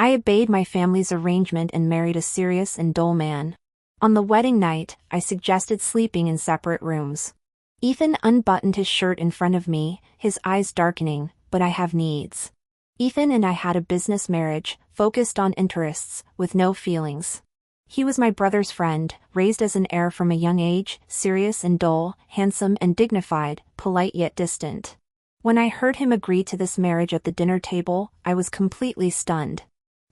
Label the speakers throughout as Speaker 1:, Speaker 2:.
Speaker 1: I obeyed my family's arrangement and married a serious and dull man. On the wedding night, I suggested sleeping in separate rooms. Ethan unbuttoned his shirt in front of me, his eyes darkening, but I have needs. Ethan and I had a business marriage, focused on interests, with no feelings. He was my brother's friend, raised as an heir from a young age, serious and dull, handsome and dignified, polite yet distant. When I heard him agree to this marriage at the dinner table, I was completely stunned.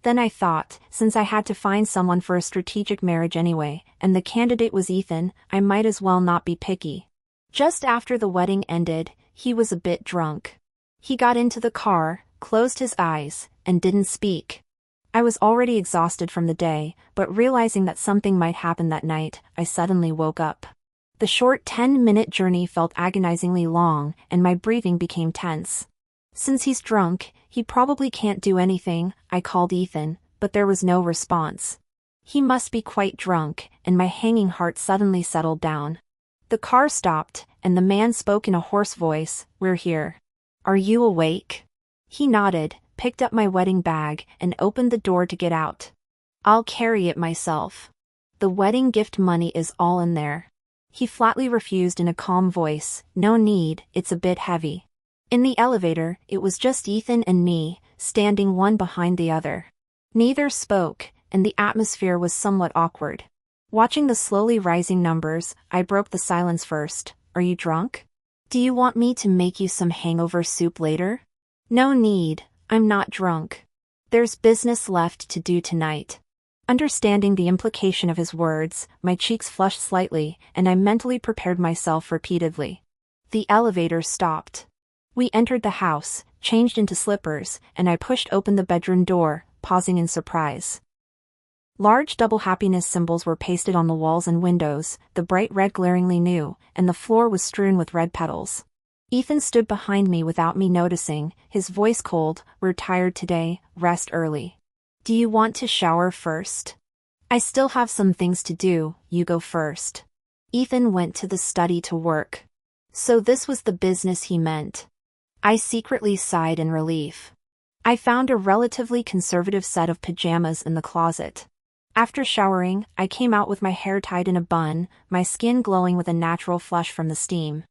Speaker 1: Then I thought, since I had to find someone for a strategic marriage anyway, and the candidate was Ethan, I might as well not be picky. Just after the wedding ended, he was a bit drunk. He got into the car, closed his eyes, and didn't speak. I was already exhausted from the day, but realizing that something might happen that night, I suddenly woke up. The short 10-minute journey felt agonizingly long, and my breathing became tense. Since he's drunk, he probably can't do anything, I called Ethan, but there was no response. He must be quite drunk, and my hanging heart suddenly settled down. The car stopped, and the man spoke in a hoarse voice, "We're here. Are you awake?" He nodded, picked up my wedding bag, and opened the door to get out. "I'll carry it myself. The wedding gift money is all in there." He flatly refused in a calm voice, "No need, it's a bit heavy." In the elevator, it was just Ethan and me, standing one behind the other. Neither spoke, and the atmosphere was somewhat awkward. Watching the slowly rising numbers, I broke the silence first. "Are you drunk? Do you want me to make you some hangover soup later?" "No need, I'm not drunk. There's business left to do tonight." Understanding the implication of his words, my cheeks flushed slightly, and I mentally prepared myself repeatedly. The elevator stopped. We entered the house, changed into slippers, and I pushed open the bedroom door, pausing in surprise. Large double happiness symbols were pasted on the walls and windows, the bright red glaringly new, and the floor was strewn with red petals. Ethan stood behind me without me noticing, his voice cold. "We're tired today, rest early. Do you want to shower first?" "I still have some things to do, you go first." Ethan went to the study to work. So this was the business he meant. I secretly sighed in relief. I found a relatively conservative set of pajamas in the closet. After showering, I came out with my hair tied in a bun, my skin glowing with a natural flush from the steam.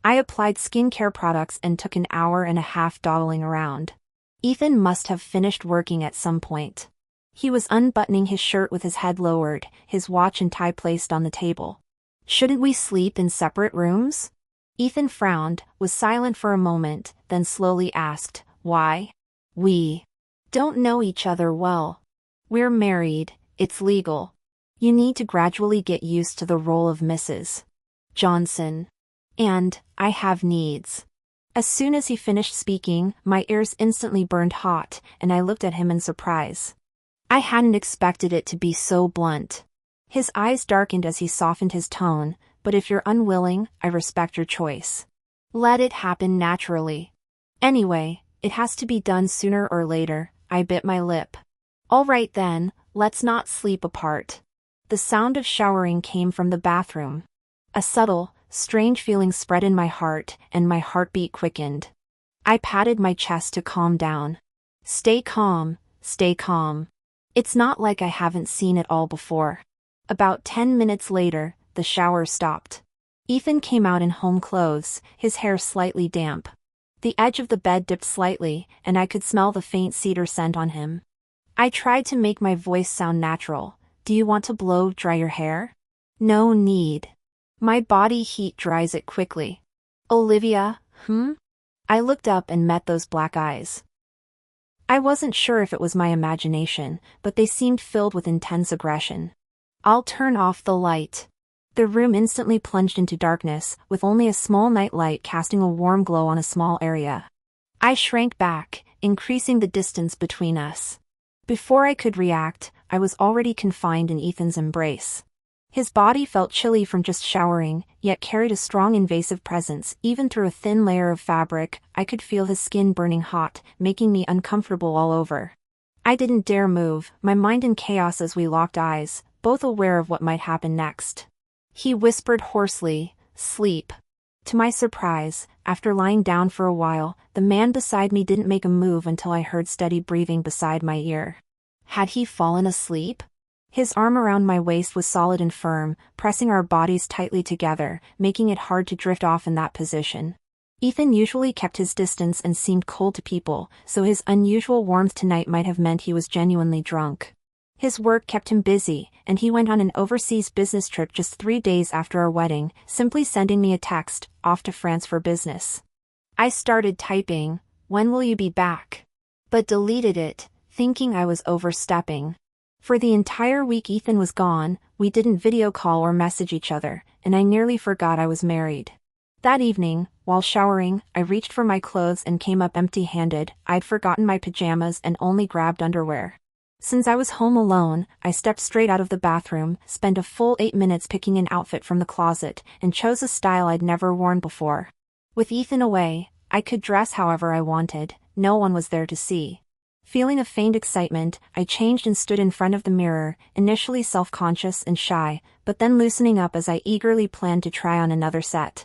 Speaker 1: I applied skincare products and took an hour and a half dawdling around. Ethan must have finished working at some point. He was unbuttoning his shirt with his head lowered, his watch and tie placed on the table. "Shouldn't we sleep in separate rooms?" Ethan frowned, was silent for a moment, then slowly asked, "Why?" "We don't know each other well. We're married, it's legal. You need to gradually get used to the role of Mrs. Johnson. And I have needs." As soon as he finished speaking, my ears instantly burned hot, and I looked at him in surprise. I hadn't expected it to be so blunt. His eyes darkened as he softened his tone, "But if you're unwilling, I respect your choice. Let it happen naturally. Anyway, it has to be done sooner or later." I bit my lip. "All right then, let's not sleep apart." The sound of showering came from the bathroom. A subtle, strange feeling spread in my heart, and my heartbeat quickened. I patted my chest to calm down. Stay calm, stay calm. It's not like I haven't seen it all before." About 10 minutes later, the shower stopped. Ethan came out in home clothes, his hair slightly damp. The edge of the bed dipped slightly, and I could smell the faint cedar scent on him. I tried to make my voice sound natural. "Do you want to blow dry your hair?" "No need. My body heat dries it quickly." "Olivia, I looked up and met those black eyes. I wasn't sure if it was my imagination, but they seemed filled with intense aggression. "I'll turn off the light." The room instantly plunged into darkness, with only a small night light casting a warm glow on a small area. I shrank back, increasing the distance between us. Before I could react, I was already confined in Ethan's embrace. His body felt chilly from just showering, yet carried a strong invasive presence. Even through a thin layer of fabric, I could feel his skin burning hot, making me uncomfortable all over. I didn't dare move, my mind in chaos as we locked eyes, both aware of what might happen next. He whispered hoarsely, "Sleep." To my surprise, after lying down for a while, the man beside me didn't make a move until I heard steady breathing beside my ear. Had he fallen asleep? His arm around my waist was solid and firm, pressing our bodies tightly together, making it hard to drift off in that position. Ethan usually kept his distance and seemed cold to people, so his unusual warmth tonight might have meant he was genuinely drunk. His work kept him busy, and he went on an overseas business trip just 3 days after our wedding, simply sending me a text, off to France for business. I started typing, "When will you be back?" but deleted it, thinking I was overstepping. For the entire week Ethan was gone, we didn't video call or message each other, and I nearly forgot I was married. That evening, while showering, I reached for my clothes and came up empty-handed. I'd forgotten my pajamas and only grabbed underwear. Since I was home alone, I stepped straight out of the bathroom, spent a full 8 minutes picking an outfit from the closet, and chose a style I'd never worn before. With Ethan away, I could dress however I wanted, no one was there to see. Feeling a faint excitement, I changed and stood in front of the mirror, initially self-conscious and shy, but then loosening up as I eagerly planned to try on another set.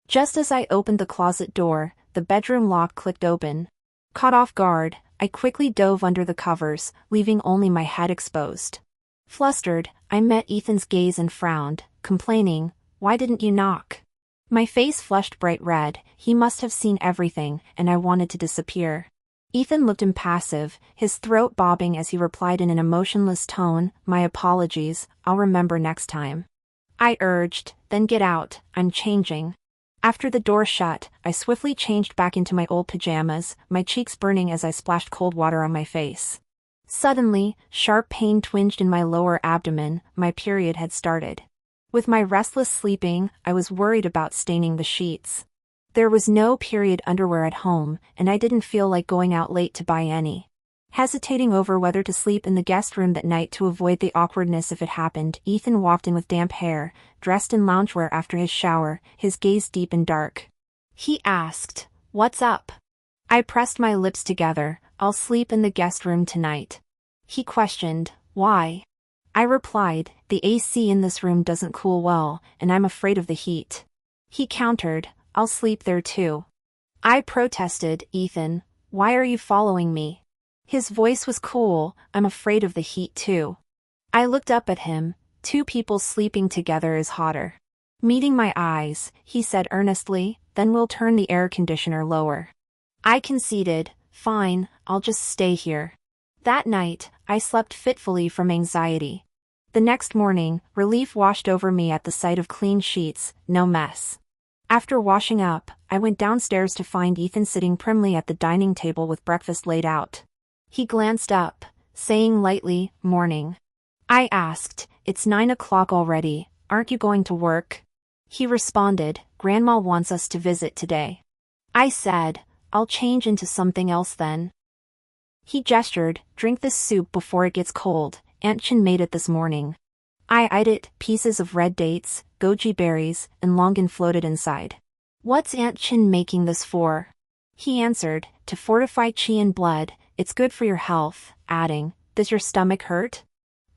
Speaker 1: Just as I opened the closet door, the bedroom lock clicked open. Caught off guard, I quickly dove under the covers, leaving only my head exposed. Flustered, I met Ethan's gaze and frowned, complaining, "Why didn't you knock?" My face flushed bright red. He must have seen everything, and I wanted to disappear. Ethan looked impassive, his throat bobbing as he replied in an emotionless tone, "My apologies, I'll remember next time." I urged, "Then get out, I'm changing." After the door shut, I swiftly changed back into my old pajamas, my cheeks burning as I splashed cold water on my face. Suddenly, sharp pain twinged in my lower abdomen. My period had started. With my restless sleeping, I was worried about staining the sheets. There was no period underwear at home, and I didn't feel like going out late to buy any. Hesitating over whether to sleep in the guest room that night to avoid the awkwardness if it happened, Ethan walked in with damp hair, dressed in loungewear after his shower, his gaze deep and dark. He asked, "What's up?" I pressed my lips together, "I'll sleep in the guest room tonight." He questioned, "Why?" I replied, "The AC in this room doesn't cool well, and I'm afraid of the heat." He countered, "I'll sleep there too." I protested, "Ethan, why are you following me?" His voice was cool, "I'm afraid of the heat too." I looked up at him, "Two people sleeping together is hotter." Meeting my eyes, he said earnestly, "Then we'll turn the air conditioner lower." I conceded, "Fine, I'll just stay here." That night, I slept fitfully from anxiety. The next morning, relief washed over me at the sight of clean sheets, no mess. After washing up, I went downstairs to find Ethan sitting primly at the dining table with breakfast laid out. He glanced up, saying lightly, "Morning." I asked, "It's 9 o'clock already, aren't you going to work?" He responded, "Grandma wants us to visit today." I said, "I'll change into something else then." He gestured, "Drink this soup before it gets cold, Aunt Chin made it this morning." I eyed it, pieces of red dates, goji berries, and longan floated inside. "What's Aunt Chin making this for?" He answered, "To fortify qi and blood, it's good for your health," adding, "Does your stomach hurt?"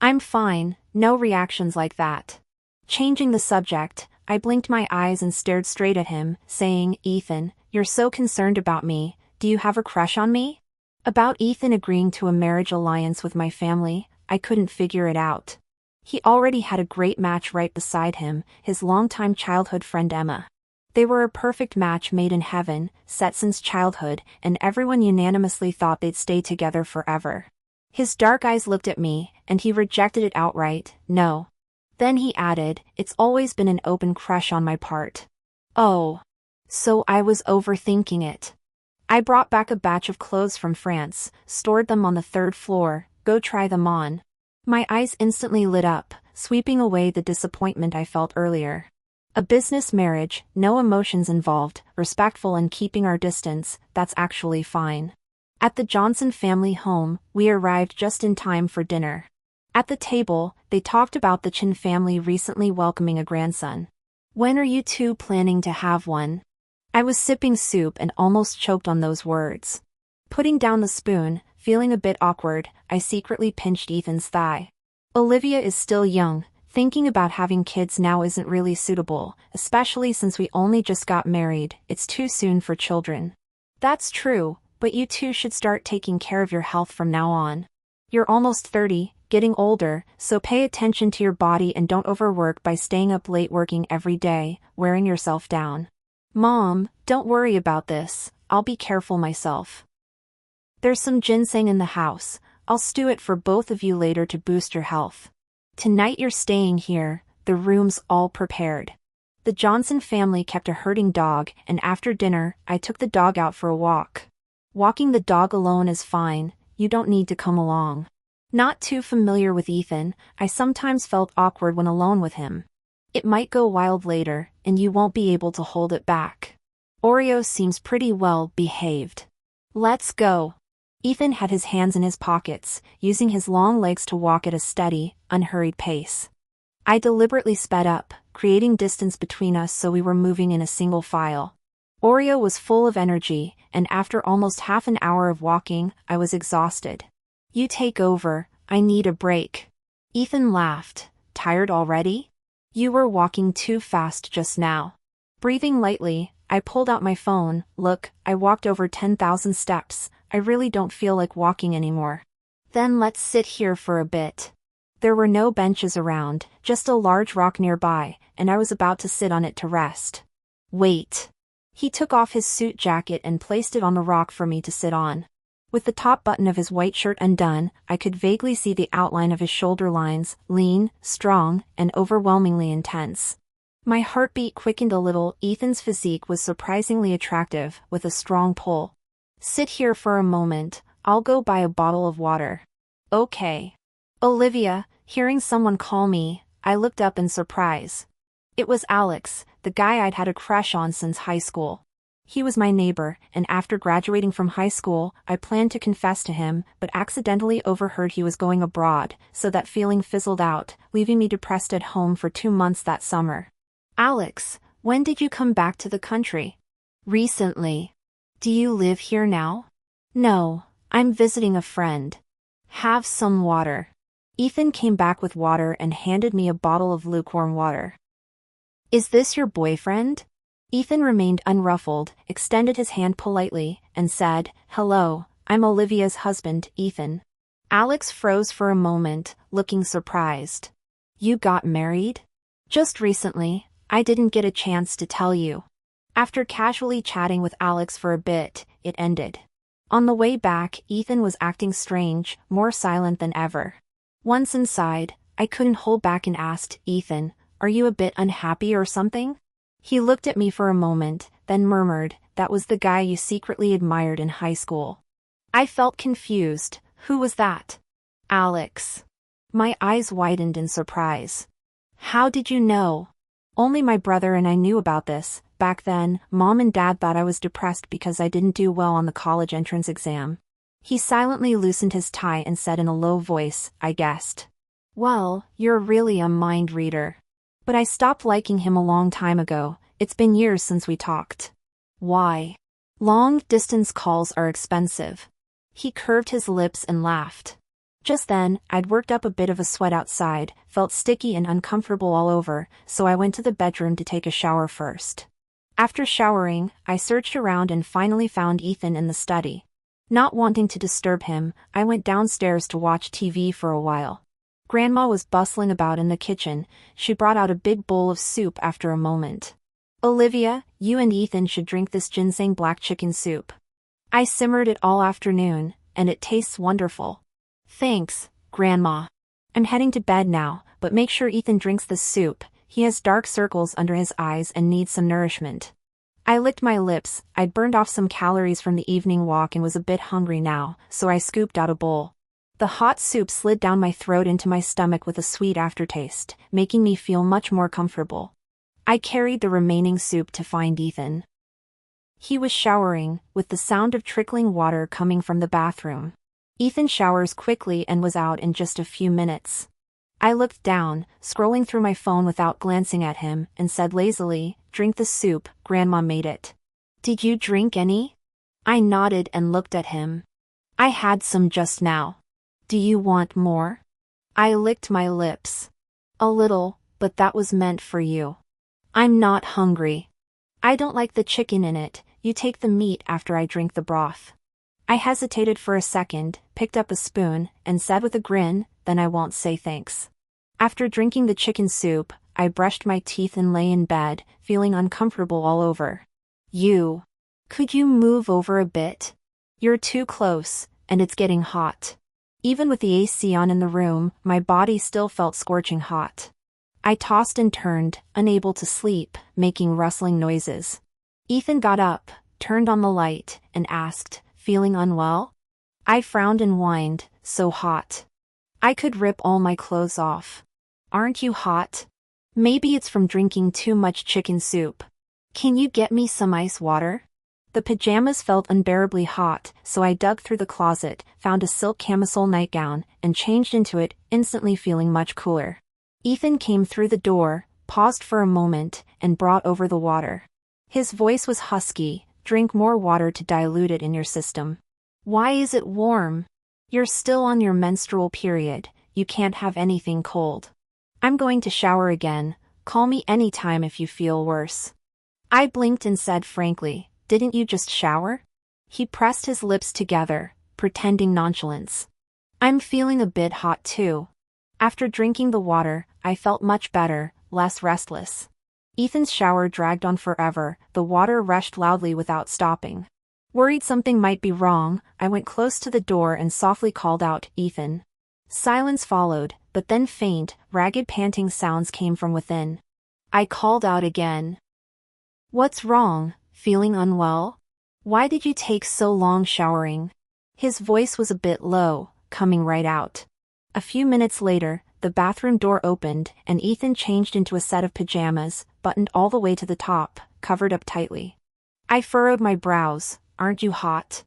Speaker 1: "I'm fine, no reactions like that." Changing the subject, I blinked my eyes and stared straight at him, saying, "Ethan, you're so concerned about me, do you have a crush on me?" About Ethan agreeing to a marriage alliance with my family, I couldn't figure it out. He already had a great match right beside him, his longtime childhood friend Emma. They were a perfect match made in heaven, set since childhood, and everyone unanimously thought they'd stay together forever. His dark eyes looked at me, and he rejected it outright, "No." Then he added, "It's always been an open crush on my part." Oh. So I was overthinking it. I brought back a batch of clothes from France, stored them on the 3rd floor, "Go try them on." My eyes instantly lit up, sweeping away the disappointment I felt earlier. A business marriage, no emotions involved, respectful and keeping our distance, that's actually fine. At the Johnson family home, we arrived just in time for dinner. At the table, they talked about the Chin family recently welcoming a grandson. "When are you two planning to have one?" I was sipping soup and almost choked on those words. Putting down the spoon, feeling a bit awkward, I secretly pinched Ethan's thigh. "Olivia is still young. Thinking about having kids now isn't really suitable, especially since we only just got married, it's too soon for children." "That's true, but you two should start taking care of your health from now on." You're almost 30, getting older, so pay attention to your body and don't overwork by staying up late working every day, wearing yourself down. Mom, don't worry about this, I'll be careful myself. There's some ginseng in the house, I'll stew it for both of you later to boost your health. Tonight you're staying here, the room's all prepared. The Johnson family kept a herding dog, and after dinner, I took the dog out for a walk. Walking the dog alone is fine, you don't need to come along. Not too familiar with Ethan, I sometimes felt awkward when alone with him. It might go wild later, and you won't be able to hold it back. Oreo seems pretty well behaved. Let's go. Ethan had his hands in his pockets, using his long legs to walk at a steady, unhurried pace. I deliberately sped up, creating distance between us so we were moving in a single file. Oreo was full of energy, and after almost half an hour of walking, I was exhausted. You take over, I need a break. Ethan laughed. Tired already? You were walking too fast just now. Breathing lightly, I pulled out my phone. Look, I walked over 10,000 steps, I really don't feel like walking anymore. Then let's sit here for a bit. There were no benches around, just a large rock nearby, and I was about to sit on it to rest. Wait. He took off his suit jacket and placed it on the rock for me to sit on. With the top button of his white shirt undone, I could vaguely see the outline of his shoulder lines, lean, strong, and overwhelmingly intense. My heartbeat quickened a little. Ethan's physique was surprisingly attractive, with a strong pull. Sit here for a moment, I'll go buy a bottle of water. Okay. Olivia, hearing someone call me, I looked up in surprise. It was Alex, the guy I'd had a crush on since high school. He was my neighbor, and after graduating from high school, I planned to confess to him, but accidentally overheard he was going abroad, so that feeling fizzled out, leaving me depressed at home for 2 months that summer. Alex, when did you come back to the country? Recently. Do you live here now? No, I'm visiting a friend. Have some water. Ethan came back with water and handed me a bottle of lukewarm water. Is this your boyfriend? Ethan remained unruffled, extended his hand politely, and said, Hello, I'm Olivia's husband, Ethan. Alex froze for a moment, looking surprised. You got married? Just recently, I didn't get a chance to tell you. After casually chatting with Alex for a bit, it ended. On the way back, Ethan was acting strange, more silent than ever. Once inside, I couldn't hold back and asked, Ethan, are you a bit unhappy or something? He looked at me for a moment, then murmured, That was the guy you secretly admired in high school. I felt confused. Who was that? Alex. My eyes widened in surprise. How did you know? Only my brother and I knew about this. Back then, Mom and Dad thought I was depressed because I didn't do well on the college entrance exam. He silently loosened his tie and said in a low voice, I guessed. Well, you're really a mind reader. But I stopped liking him a long time ago. It's been years since we talked. Why? Long-distance calls are expensive. He curved his lips and laughed. Just then, I'd worked up a bit of a sweat outside, felt sticky and uncomfortable all over, so I went to the bedroom to take a shower first. After showering, I searched around and finally found Ethan in the study. Not wanting to disturb him, I went downstairs to watch TV for a while. Grandma was bustling about in the kitchen. She brought out a big bowl of soup after a moment. Olivia, you and Ethan should drink this ginseng black chicken soup. I simmered it all afternoon, and it tastes wonderful. Thanks, Grandma. I'm heading to bed now, but make sure Ethan drinks this soup. He has dark circles under his eyes and needs some nourishment. I licked my lips. I'd burned off some calories from the evening walk and was a bit hungry now, so I scooped out a bowl. The hot soup slid down my throat into my stomach with a sweet aftertaste, making me feel much more comfortable. I carried the remaining soup to find Ethan. He was showering, with the sound of trickling water coming from the bathroom. Ethan showers quickly and was out in just a few minutes. I looked down, scrolling through my phone without glancing at him, and said lazily, Drink the soup, Grandma made it. Did you drink any? I nodded and looked at him. I had some just now. Do you want more? I licked my lips. A little, but that was meant for you. I'm not hungry. I don't like the chicken in it. You take the meat after I drink the broth. I hesitated for a second, picked up a spoon, and said with a grin, "Then I won't say thanks." After drinking the chicken soup, I brushed my teeth and lay in bed, feeling uncomfortable all over. Could you move over a bit? You're too close, and it's getting hot." Even with the AC on in the room, my body still felt scorching hot. I tossed and turned, unable to sleep, making rustling noises. Ethan got up, turned on the light, and asked, "Feeling unwell?" I frowned and whined, "So hot. I could rip all my clothes off." "Aren't you hot?" "Maybe it's from drinking too much chicken soup. Can you get me some ice water?" The pajamas felt unbearably hot, so I dug through the closet, found a silk camisole nightgown, and changed into it, instantly feeling much cooler. Ethan came through the door, paused for a moment, and brought over the water. His voice was husky, "Drink more water to dilute it in your system." "Why is it warm?" "You're still on your menstrual period, you can't have anything cold." "I'm going to shower again, call me anytime if you feel worse." I blinked and said frankly, "Didn't you just shower?" He pressed his lips together, pretending nonchalance. "I'm feeling a bit hot too." After drinking the water, I felt much better, less restless. Ethan's shower dragged on forever, the water rushed loudly without stopping. Worried something might be wrong, I went close to the door and softly called out, "Ethan." Silence followed, but then faint, ragged panting sounds came from within. I called out again. "What's wrong? Feeling unwell? Why did you take so long showering?" His voice was a bit low, coming right out. A few minutes later, the bathroom door opened, and Ethan changed into a set of pajamas, buttoned all the way to the top, covered up tightly. I furrowed my brows. "Aren't you hot?"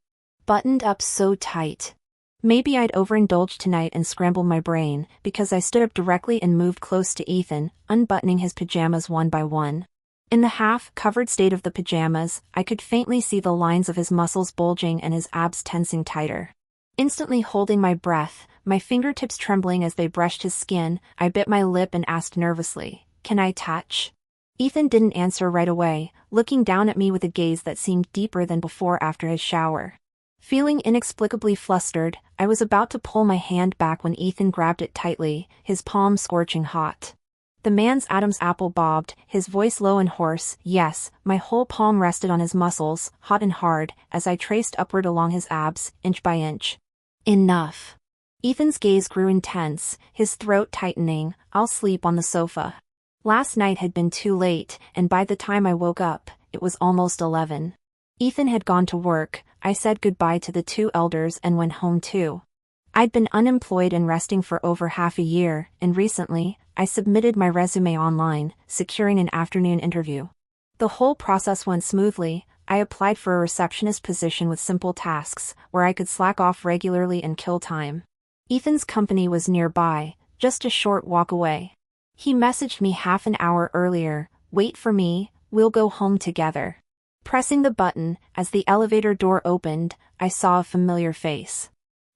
Speaker 1: "Buttoned up so tight." Maybe I'd overindulged tonight and scrambled my brain, because I stood up directly and moved close to Ethan, unbuttoning his pajamas one by one. In the half-covered state of the pajamas, I could faintly see the lines of his muscles bulging and his abs tensing tighter. Instantly holding my breath, my fingertips trembling as they brushed his skin, I bit my lip and asked nervously, "Can I touch?" Ethan didn't answer right away, looking down at me with a gaze that seemed deeper than before after his shower. Feeling inexplicably flustered, I was about to pull my hand back when Ethan grabbed it tightly, his palm scorching hot. The man's Adam's apple bobbed, his voice low and hoarse. Yes, my whole palm rested on his muscles, hot and hard, as I traced upward along his abs, inch by inch. "Enough." Ethan's gaze grew intense, his throat tightening. "I'll sleep on the sofa." Last night had been too late, and by the time I woke up, it was almost 11. Ethan had gone to work. I said goodbye to the two elders and went home too. I'd been unemployed and resting for over half a year, and recently, I submitted my resume online, securing an afternoon interview. The whole process went smoothly. I applied for a receptionist position with simple tasks, where I could slack off regularly and kill time. Ethan's company was nearby, just a short walk away. He messaged me half an hour earlier, "Wait for me, we'll go home together." Pressing the button, as the elevator door opened, I saw a familiar face.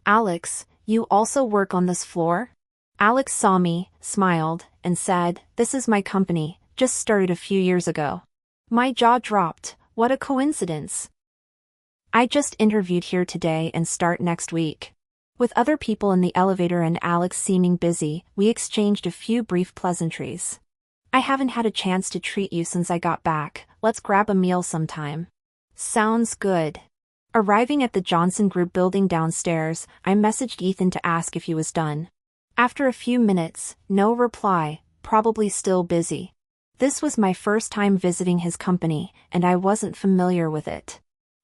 Speaker 1: "Alex, you also work on this floor?" Alex saw me, smiled, and said, "This is my company, just started a few years ago." My jaw dropped. What a coincidence. "I just interviewed here today and start next week." With other people in the elevator and Alex seeming busy, we exchanged a few brief pleasantries. "I haven't had a chance to treat you since I got back, let's grab a meal sometime." "Sounds good." Arriving at the Johnson Group building downstairs, I messaged Ethan to ask if he was done. After a few minutes, no reply, probably still busy. This was my first time visiting his company, and I wasn't familiar with it.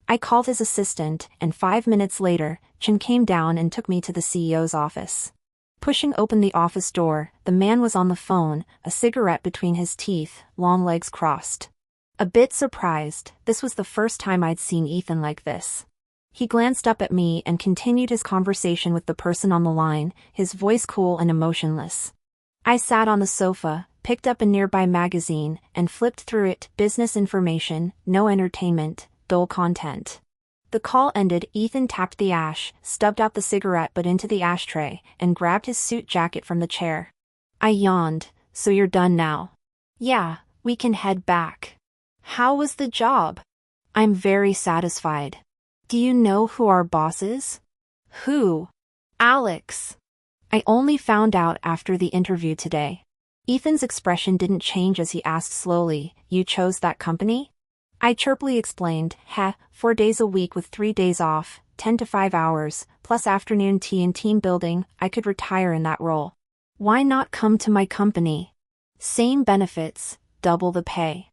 Speaker 1: I called his assistant, and 5 minutes later, Chin came down and took me to the CEO's office. Pushing open the office door, the man was on the phone, a cigarette between his teeth, long legs crossed. A bit surprised, this was the first time I'd seen Ethan like this. He glanced up at me and continued his conversation with the person on the line, his voice cool and emotionless. I sat on the sofa, picked up a nearby magazine, and flipped through it. Business information, no entertainment, dull content. The call ended. Ethan tapped the ash, stubbed out the cigarette butt into the ashtray, and grabbed his suit jacket from the chair. I yawned. "So you're done now?" "Yeah, we can head back." "How was the job?" "I'm very satisfied." Do you know who our boss is? Who? Alex. I only found out after the interview today. Ethan's expression didn't change as he asked slowly, You chose that company? I chirpily explained, 4 days a week with 3 days off, 10 to 5 hours, plus afternoon tea and team building, I could retire in that role. Why not come to my company? Same benefits, double the pay.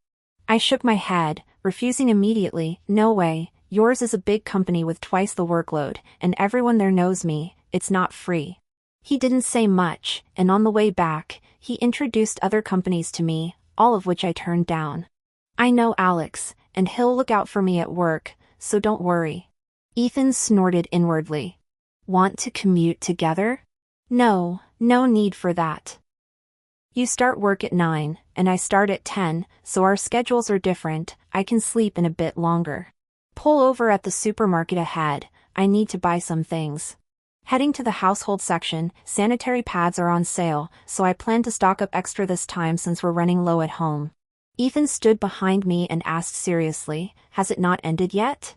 Speaker 1: I shook my head, refusing immediately, no way, yours is a big company with twice the workload, and everyone there knows me, it's not free. He didn't say much, and on the way back, he introduced other companies to me, all of which I turned down. I know Alex, and he'll look out for me at work, so don't worry. Ethan snorted inwardly. Want to commute together? No need for that. You start work at 9, and I start at 10, so our schedules are different, I can sleep in a bit longer. Pull over at the supermarket ahead, I need to buy some things. Heading to the household section, sanitary pads are on sale, so I plan to stock up extra this time since we're running low at home. Ethan stood behind me and asked seriously, Has it not ended yet?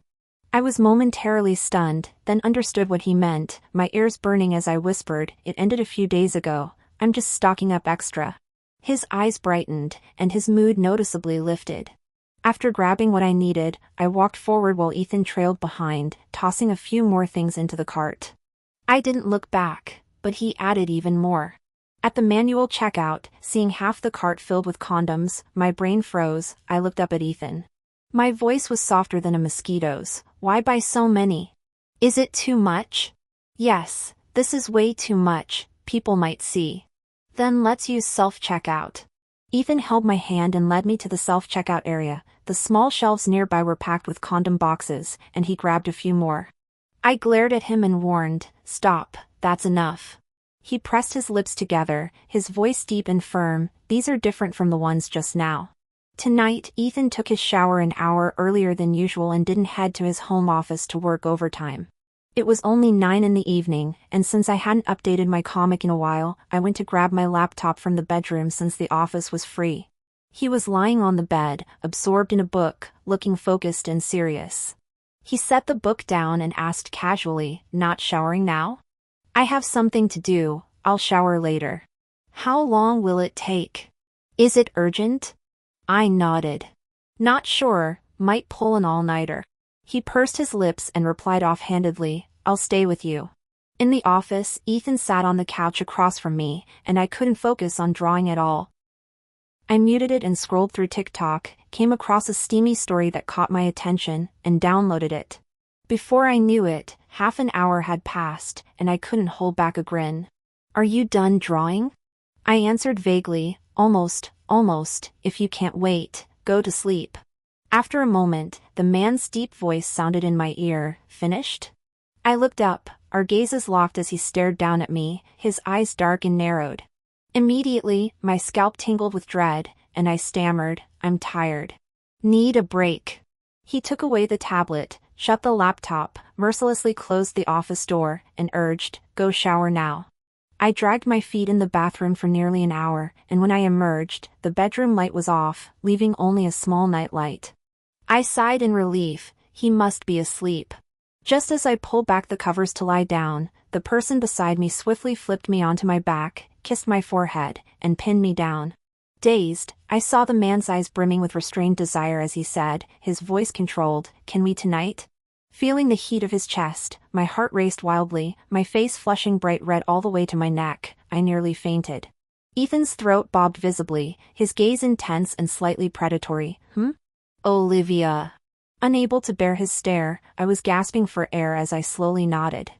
Speaker 1: I was momentarily stunned, then understood what he meant, my ears burning as I whispered, It ended a few days ago, I'm just stocking up extra. His eyes brightened, and his mood noticeably lifted. After grabbing what I needed, I walked forward while Ethan trailed behind, tossing a few more things into the cart. I didn't look back, but he added even more. At the manual checkout, seeing half the cart filled with condoms, my brain froze, I looked up at Ethan. My voice was softer than a mosquito's, Why buy so many? Is it too much? Yes, this is way too much, people might see. Then let's use self-checkout. Ethan held my hand and led me to the self-checkout area, the small shelves nearby were packed with condom boxes, and he grabbed a few more. I glared at him and warned, Stop, that's enough. He pressed his lips together, his voice deep and firm, These are different from the ones just now. Tonight, Ethan took his shower an hour earlier than usual and didn't head to his home office to work overtime. It was only 9 in the evening, and since I hadn't updated my comic in a while, I went to grab my laptop from the bedroom since the office was free. He was lying on the bed, absorbed in a book, looking focused and serious. He set the book down and asked casually, Not showering now? I have something to do, I'll shower later. How long will it take? Is it urgent? I nodded. Not sure, might pull an all-nighter. He pursed his lips and replied offhandedly, I'll stay with you. In the office, Ethan sat on the couch across from me, and I couldn't focus on drawing at all. I muted it and scrolled through TikTok, came across a steamy story that caught my attention, and downloaded it. Before I knew it, half an hour had passed, and I couldn't hold back a grin. Are you done drawing? I answered vaguely, almost, if you can't wait, go to sleep. After a moment, the man's deep voice sounded in my ear, Finished? I looked up, our gazes locked as he stared down at me, his eyes dark and narrowed. Immediately, my scalp tingled with dread, and I stammered, I'm tired. Need a break. He took away the tablet, shut the laptop, mercilessly closed the office door, and urged, Go shower now. I dragged my feet in the bathroom for nearly an hour, and when I emerged, the bedroom light was off, leaving only a small night light. I sighed in relief, he must be asleep. Just as I pulled back the covers to lie down, the person beside me swiftly flipped me onto my back, kissed my forehead, and pinned me down. Dazed, I saw the man's eyes brimming with restrained desire as he said, his voice controlled, Can we tonight? Feeling the heat of his chest, my heart raced wildly, my face flushing bright red all the way to my neck, I nearly fainted. Ethan's throat bobbed visibly, his gaze intense and slightly predatory. Olivia. Unable to bear his stare, I was gasping for air as I slowly nodded.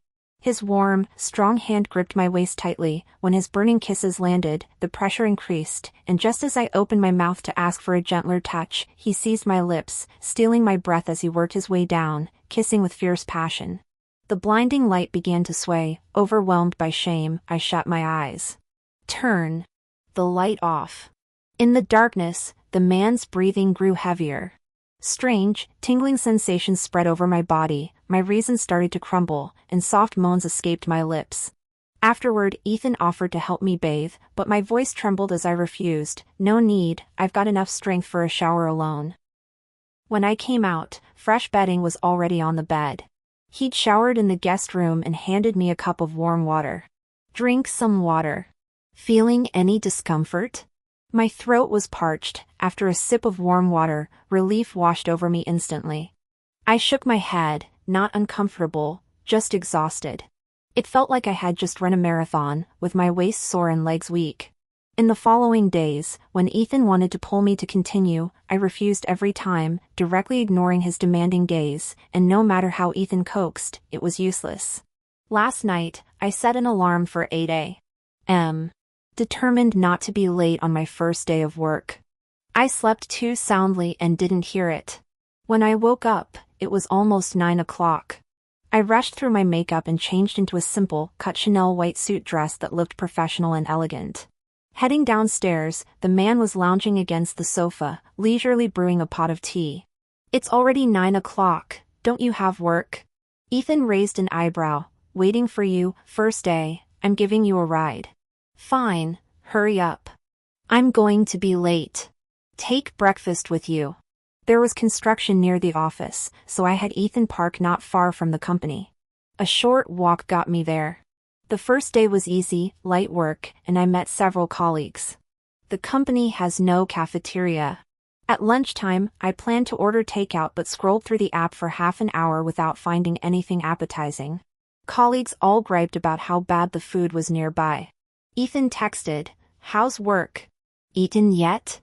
Speaker 1: His warm, strong hand gripped my waist tightly. When his burning kisses landed, the pressure increased, and just as I opened my mouth to ask for a gentler touch, he seized my lips, stealing my breath as he worked his way down, kissing with fierce passion. The blinding light began to sway. Overwhelmed by shame, I shut my eyes. Turn the light off. In the darkness, the man's breathing grew heavier. Strange, tingling sensations spread over my body, my reason started to crumble, and soft moans escaped my lips. Afterward, Ethan offered to help me bathe, but my voice trembled as I refused. No need, I've got enough strength for a shower alone. When I came out, fresh bedding was already on the bed. He'd showered in the guest room and handed me a cup of warm water. Drink some water. Feeling any discomfort? My throat was parched. After a sip of warm water, relief washed over me instantly. I shook my head, not uncomfortable, just exhausted. It felt like I had just run a marathon, with my waist sore and legs weak. In the following days, when Ethan wanted to pull me to continue, I refused every time, directly ignoring his demanding gaze, and no matter how Ethan coaxed, it was useless. Last night, I set an alarm for 8 a.m. Determined not to be late on my first day of work. I slept too soundly and didn't hear it. When I woke up, it was almost 9 o'clock. I rushed through my makeup and changed into a simple, cut Chanel white suit dress that looked professional and elegant. Heading downstairs, the man was lounging against the sofa, leisurely brewing a pot of tea. "It's already 9 o'clock, don't you have work?" Ethan raised an eyebrow. "Waiting for you, first day, I'm giving you a ride." "Fine, hurry up. I'm going to be late. Take breakfast with you." There was construction near the office, so I had Ethan park not far from the company. A short walk got me there. The first day was easy, light work, and I met several colleagues. The company has no cafeteria. At lunchtime, I planned to order takeout but scrolled through the app for half an hour without finding anything appetizing. Colleagues all griped about how bad the food was nearby. Ethan texted, "How's work? Eaten yet?"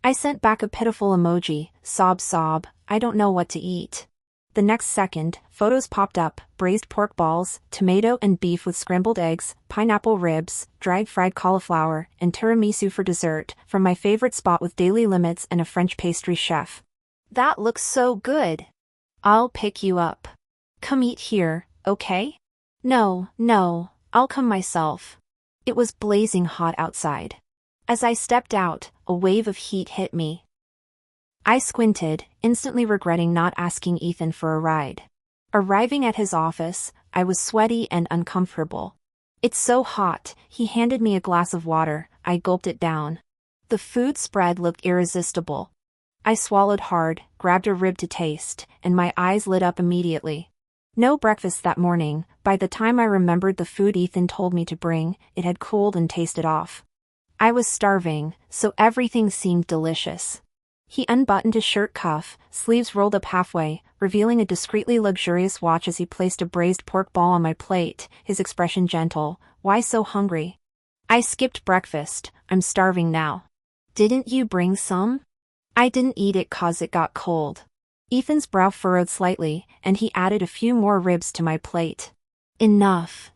Speaker 1: I sent back a pitiful emoji, sob, I don't know what to eat. The next second, photos popped up, braised pork balls, tomato and beef with scrambled eggs, pineapple ribs, dried fried cauliflower, and tiramisu for dessert, from my favorite spot with daily limits and a French pastry chef. "That looks so good. I'll pick you up. Come eat here, okay?" No, I'll come myself." It was blazing hot outside. As I stepped out, a wave of heat hit me. I squinted, instantly regretting not asking Ethan for a ride. Arriving at his office, I was sweaty and uncomfortable. "It's so hot," he handed me a glass of water. I gulped it down. The food spread looked irresistible. I swallowed hard, grabbed a rib to taste, and my eyes lit up immediately. No breakfast that morning. By the time I remembered the food Ethan told me to bring, it had cooled and tasted off. I was starving, so everything seemed delicious. He unbuttoned his shirt cuff, sleeves rolled up halfway, revealing a discreetly luxurious watch as he placed a braised pork ball on my plate, his expression gentle. "Why so hungry?" "I skipped breakfast, I'm starving now." "Didn't you bring some?" "I didn't eat it 'cause it got cold." Ethan's brow furrowed slightly, and he added a few more ribs to my plate. Enough.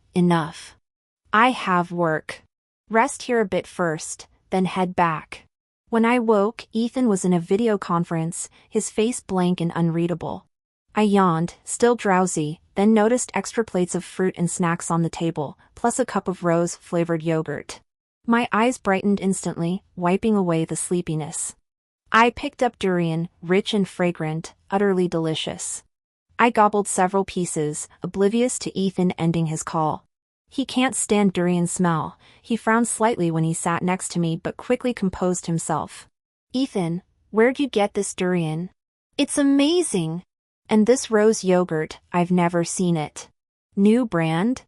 Speaker 1: I have work. Rest here a bit first, then head back." When I woke, Ethan was in a video conference, his face blank and unreadable. I yawned, still drowsy, then noticed extra plates of fruit and snacks on the table, plus a cup of rose-flavored yogurt. My eyes brightened instantly, wiping away the sleepiness. I picked up durian, rich and fragrant, utterly delicious. I gobbled several pieces, oblivious to Ethan ending his call. He can't stand durian smell. He frowned slightly when he sat next to me but quickly composed himself. "Ethan, where'd you get this durian? It's amazing! And this rose yogurt, I've never seen it. New brand?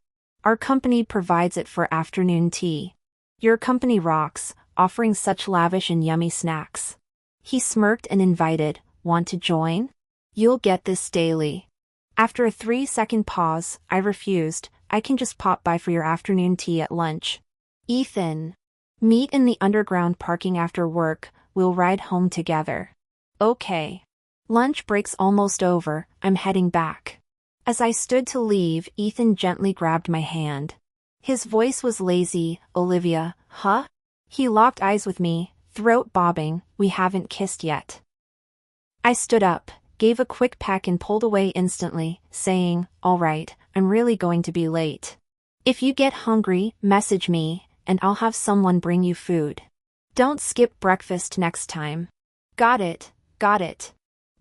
Speaker 1: Our company provides it for afternoon tea. Your company rocks, offering such lavish and yummy snacks." He smirked and invited, "Want to join? You'll get this daily." After a 3-second pause, I refused. "I can just pop by for your afternoon tea at lunch." "Ethan. Meet in the underground parking after work, we'll ride home together." "Okay." Lunch break's almost over, I'm heading back. As I stood to leave, Ethan gently grabbed my hand. His voice was lazy. "Olivia, huh?" He locked eyes with me, throat bobbing. "We haven't kissed yet." I stood up, gave a quick peck and pulled away instantly, saying, "All right, I'm really going to be late. If you get hungry, message me, and I'll have someone bring you food. Don't skip breakfast next time." Got it.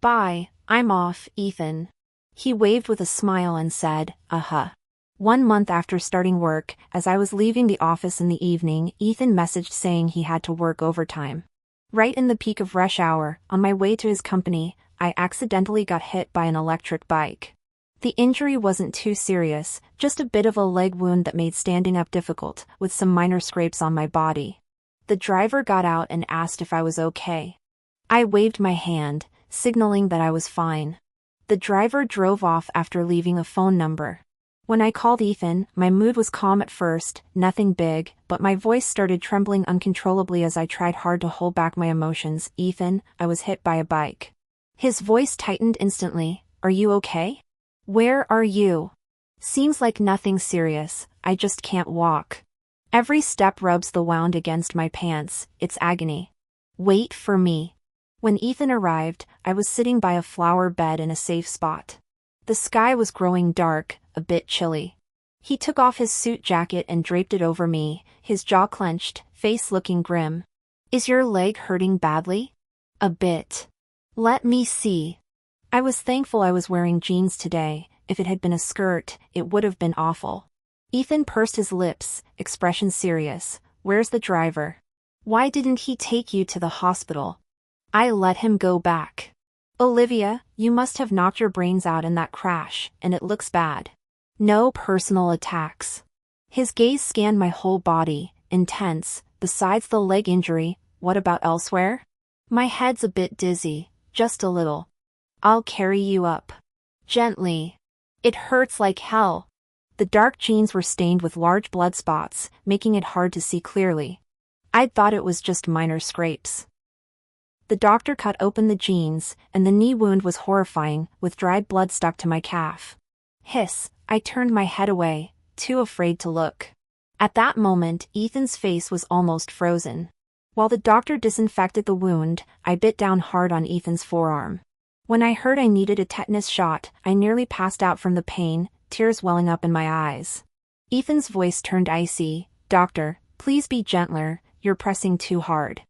Speaker 1: Bye, I'm off, Ethan." He waved with a smile and said, "Uh-huh." 1 month after starting work, as I was leaving the office in the evening, Ethan messaged saying he had to work overtime. Right in the peak of rush hour, on my way to his company, I accidentally got hit by an electric bike. The injury wasn't too serious, just a bit of a leg wound that made standing up difficult, with some minor scrapes on my body. The driver got out and asked if I was okay. I waved my hand, signaling that I was fine. The driver drove off after leaving a phone number. When I called Ethan, my mood was calm at first, nothing big, but my voice started trembling uncontrollably as I tried hard to hold back my emotions. "Ethan, I was hit by a bike." His voice tightened instantly. "Are you okay? Where are you?" "Seems like nothing serious, I just can't walk. Every step rubs the wound against my pants, it's agony." "Wait for me." When Ethan arrived, I was sitting by a flower bed in a safe spot. The sky was growing dark, a bit chilly. He took off his suit jacket and draped it over me, his jaw clenched, face looking grim. "Is your leg hurting badly?" "A bit." "Let me see." I was thankful I was wearing jeans today. If it had been a skirt, it would have been awful. Ethan pursed his lips, expression serious. "Where's the driver? Why didn't he take you to the hospital?" "I let him go back." "Olivia, you must have knocked your brains out in that crash, and it looks bad." "No personal attacks." His gaze scanned my whole body, intense. "Besides the leg injury, what about elsewhere?" "My head's a bit dizzy, just a little." "I'll carry you up." "Gently." "It hurts like hell." The dark jeans were stained with large blood spots, making it hard to see clearly. I'd thought it was just minor scrapes. The doctor cut open the jeans, and the knee wound was horrifying, with dried blood stuck to my calf. Hiss, I turned my head away, too afraid to look. At that moment, Ethan's face was almost frozen. While the doctor disinfected the wound, I bit down hard on Ethan's forearm. When I heard I needed a tetanus shot, I nearly passed out from the pain, tears welling up in my eyes. Ethan's voice turned icy. "Doctor, please be gentler, you're pressing too hard."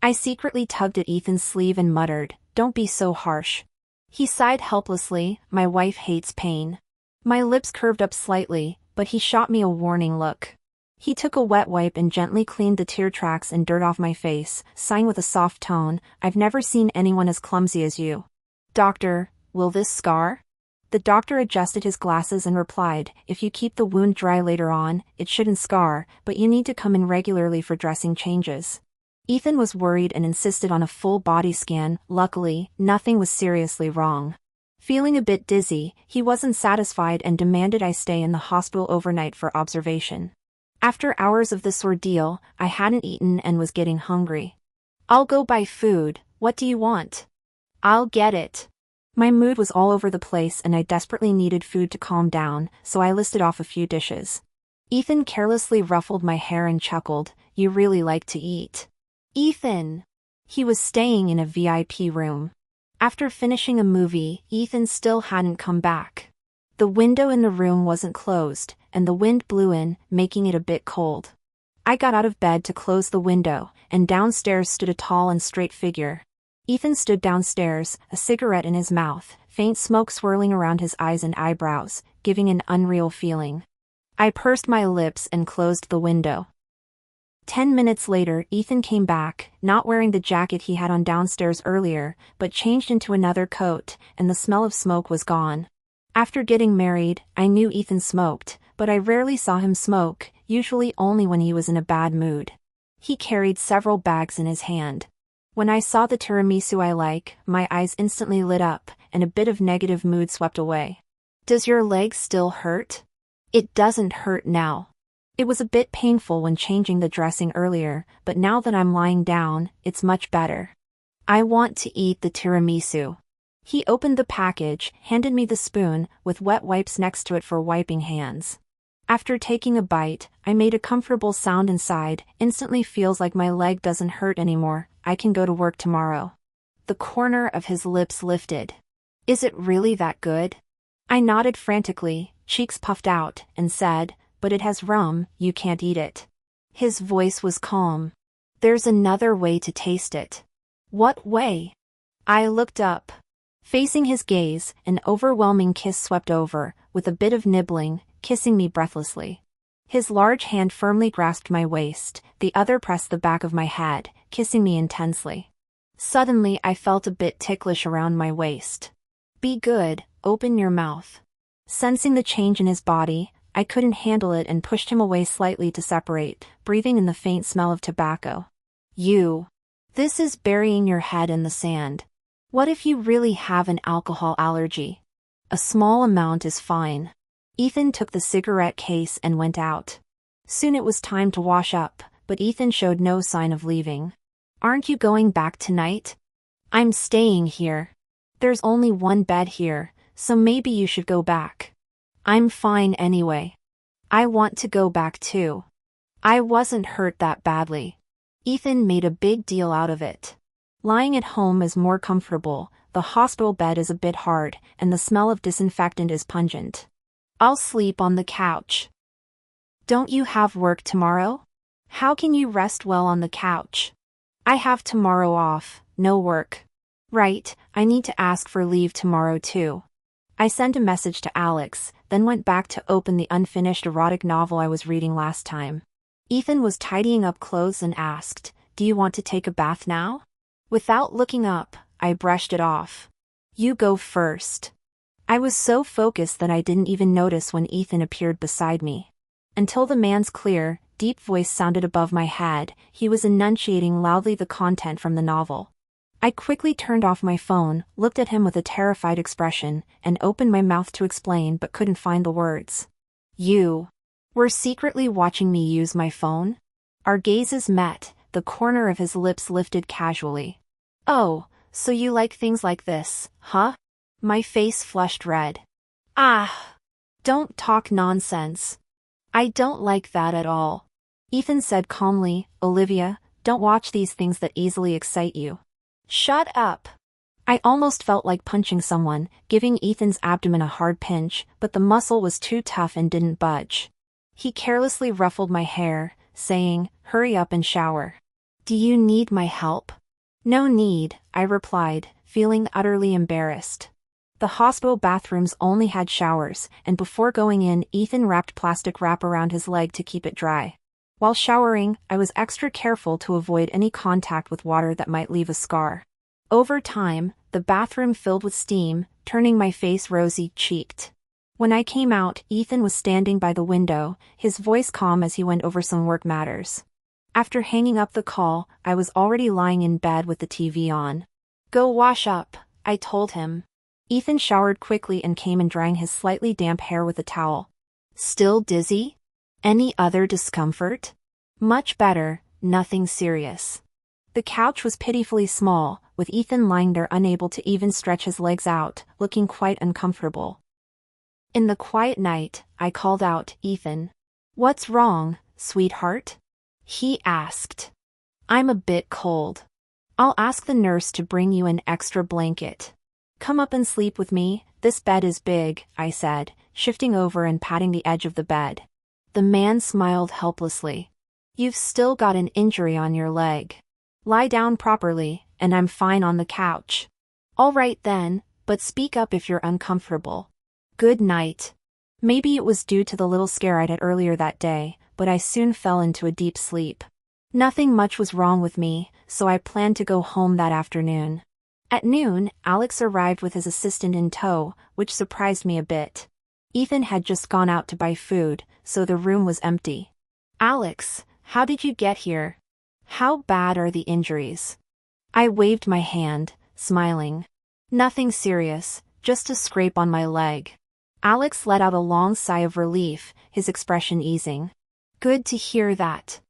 Speaker 1: I secretly tugged at Ethan's sleeve and muttered, "Don't be so harsh." He sighed helplessly. "My wife hates pain." My lips curved up slightly, but he shot me a warning look. He took a wet wipe and gently cleaned the tear tracks and dirt off my face, sighing with a soft tone, "I've never seen anyone as clumsy as you." "Doctor, will this scar?" The doctor adjusted his glasses and replied, "If you keep the wound dry later on, it shouldn't scar, but you need to come in regularly for dressing changes." Ethan was worried and insisted on a full body scan. Luckily, nothing was seriously wrong. Feeling a bit dizzy, he wasn't satisfied and demanded I stay in the hospital overnight for observation. After hours of this ordeal, I hadn't eaten and was getting hungry. "I'll go buy food, what do you want?" "I'll get it." My mood was all over the place and I desperately needed food to calm down, so I listed off a few dishes. Ethan carelessly ruffled my hair and chuckled, "You really like to eat." Ethan! He was staying in a VIP room. After finishing a movie, Ethan still hadn't come back. The window in the room wasn't closed, and the wind blew in, making it a bit cold. I got out of bed to close the window, and downstairs stood a tall and straight figure. Ethan stood downstairs, a cigarette in his mouth, faint smoke swirling around his eyes and eyebrows, giving an unreal feeling. I pursed my lips and closed the window. 10 minutes later, Ethan came back, not wearing the jacket he had on downstairs earlier, but changed into another coat, and the smell of smoke was gone. After getting married, I knew Ethan smoked, but I rarely saw him smoke, usually only when he was in a bad mood. He carried several bags in his hand. When I saw the tiramisu I like, my eyes instantly lit up, and a bit of negative mood swept away. "Does your leg still hurt?" "It doesn't hurt now. It was a bit painful when changing the dressing earlier, but now that I'm lying down, it's much better. I want to eat the tiramisu." He opened the package, handed me the spoon, with wet wipes next to it for wiping hands. After taking a bite, I made a comfortable sound inside. "Instantly feels like my leg doesn't hurt anymore, I can go to work tomorrow." The corner of his lips lifted. "Is it really that good?" I nodded frantically, cheeks puffed out, and said, "But it has rum, you can't eat it." His voice was calm. "There's another way to taste it." "What way?" I looked up. Facing his gaze, an overwhelming kiss swept over, with a bit of nibbling, kissing me breathlessly. His large hand firmly grasped my waist, the other pressed the back of my head, kissing me intensely. Suddenly I felt a bit ticklish around my waist. Be good, open your mouth. Sensing the change in his body, I couldn't handle it and pushed him away slightly to separate, breathing in the faint smell of tobacco. You. This is burying your head in the sand. What if you really have an alcohol allergy? A small amount is fine. Ethan took the cigarette case and went out. Soon it was time to wash up, but Ethan showed no sign of leaving. Aren't you going back tonight? I'm staying here. There's only one bed here, so maybe you should go back. I'm fine anyway. I want to go back too. I wasn't hurt that badly. Ethan made a big deal out of it. Lying at home is more comfortable, the hospital bed is a bit hard, and the smell of disinfectant is pungent. I'll sleep on the couch. Don't you have work tomorrow? How can you rest well on the couch? I have tomorrow off, no work. Right, I need to ask for leave tomorrow too. I sent a message to Alex, then went back to open the unfinished erotic novel I was reading last time. Ethan was tidying up clothes and asked, "Do you want to take a bath now?" Without looking up, I brushed it off. You go first. I was so focused that I didn't even notice when Ethan appeared beside me. Until the man's clear, deep voice sounded above my head, he was enunciating loudly the content from the novel. I quickly turned off my phone, looked at him with a terrified expression, and opened my mouth to explain but couldn't find the words. You were secretly watching me use my phone? Our gazes met, the corner of his lips lifted casually. Oh, so you like things like this, huh? My face flushed red. Ah! Don't talk nonsense. I don't like that at all. Ethan said calmly, Olivia, don't watch these things that easily excite you. Shut up. I almost felt like punching someone, giving Ethan's abdomen a hard pinch, but the muscle was too tough and didn't budge. He carelessly ruffled my hair, saying, hurry up and shower. Do you need my help? No need, I replied, feeling utterly embarrassed. The hospital bathrooms only had showers, and before going in, Ethan wrapped plastic wrap around his leg to keep it dry. While showering, I was extra careful to avoid any contact with water that might leave a scar. Over time, the bathroom filled with steam, turning my face rosy-cheeked. When I came out, Ethan was standing by the window, his voice calm as he went over some work matters. After hanging up the call, I was already lying in bed with the TV on. Go wash up, I told him. Ethan showered quickly and came in drying his slightly damp hair with a towel. Still dizzy? Any other discomfort? Much better, nothing serious. The couch was pitifully small, with Ethan lying there unable to even stretch his legs out, looking quite uncomfortable. In the quiet night, I called out, Ethan. What's wrong, sweetheart? He asked. I'm a bit cold. I'll ask the nurse to bring you an extra blanket. Come up and sleep with me, this bed is big, I said, shifting over and patting the edge of the bed. The man smiled helplessly. You've still got an injury on your leg. Lie down properly, and I'm fine on the couch. All right then, but speak up if you're uncomfortable. Good night. Maybe it was due to the little scare I'd had earlier that day, but I soon fell into a deep sleep. Nothing much was wrong with me, so I planned to go home that afternoon. At noon, Alex arrived with his assistant in tow, which surprised me a bit. Ethan had just gone out to buy food, so the room was empty. Alex, how did you get here? How bad are the injuries? I waved my hand, smiling. Nothing serious, just a scrape on my leg. Alex let out a long sigh of relief, his expression easing. Good to hear that.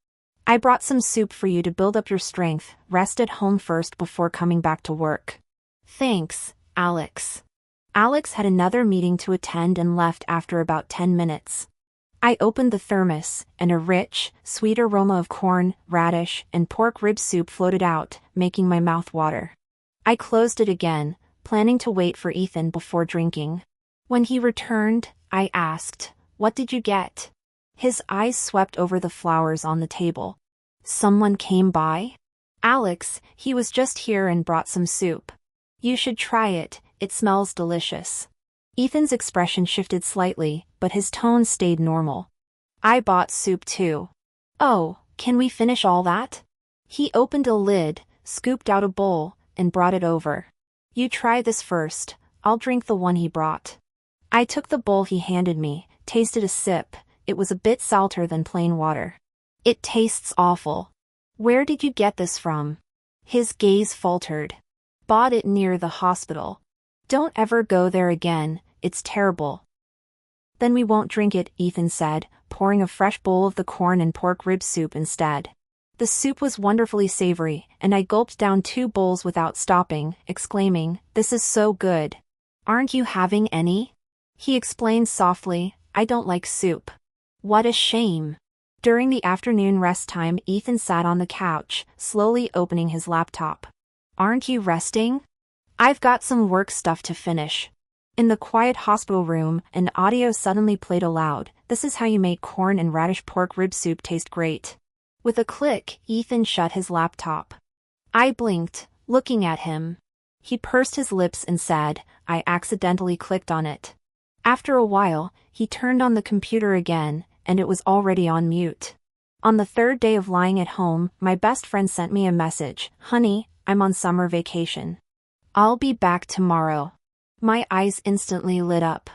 Speaker 1: I brought some soup for you to build up your strength, rest at home first before coming back to work. Thanks, Alex. Alex had another meeting to attend and left after about 10 minutes. I opened the thermos, and a rich, sweet aroma of corn, radish, and pork rib soup floated out, making my mouth water. I closed it again, planning to wait for Ethan before drinking. When he returned, I asked, What did you get? His eyes swept over the flowers on the table. Someone came by? Alex, he was just here and brought some soup. You should try it, it smells delicious. Ethan's expression shifted slightly, but his tone stayed normal. I bought soup too. Oh, can we finish all that? He opened a lid, scooped out a bowl, and brought it over. You try this first, I'll drink the one he brought. I took the bowl he handed me, tasted a sip. It was a bit salter than plain water. It tastes awful. Where did you get this from? His gaze faltered. Bought it near the hospital. Don't ever go there again, it's terrible. Then we won't drink it, Ethan said, pouring a fresh bowl of the corn and pork rib soup instead. The soup was wonderfully savory, and I gulped down 2 bowls without stopping, exclaiming, "This is so good. Aren't you having any?" He explained softly, "I don't like soup." What a shame. During the afternoon rest time, Ethan sat on the couch, slowly opening his laptop. Aren't you resting? I've got some work stuff to finish. In the quiet hospital room, an audio suddenly played aloud. This is how you make corn and radish pork rib soup taste great. With a click, Ethan shut his laptop. I blinked, looking at him. He pursed his lips and said, "I accidentally clicked on it." After a while, he turned on the computer again, and it was already on mute. On the 3rd day of lying at home, my best friend sent me a message. "Honey, I'm on summer vacation. I'll be back tomorrow." My eyes instantly lit up.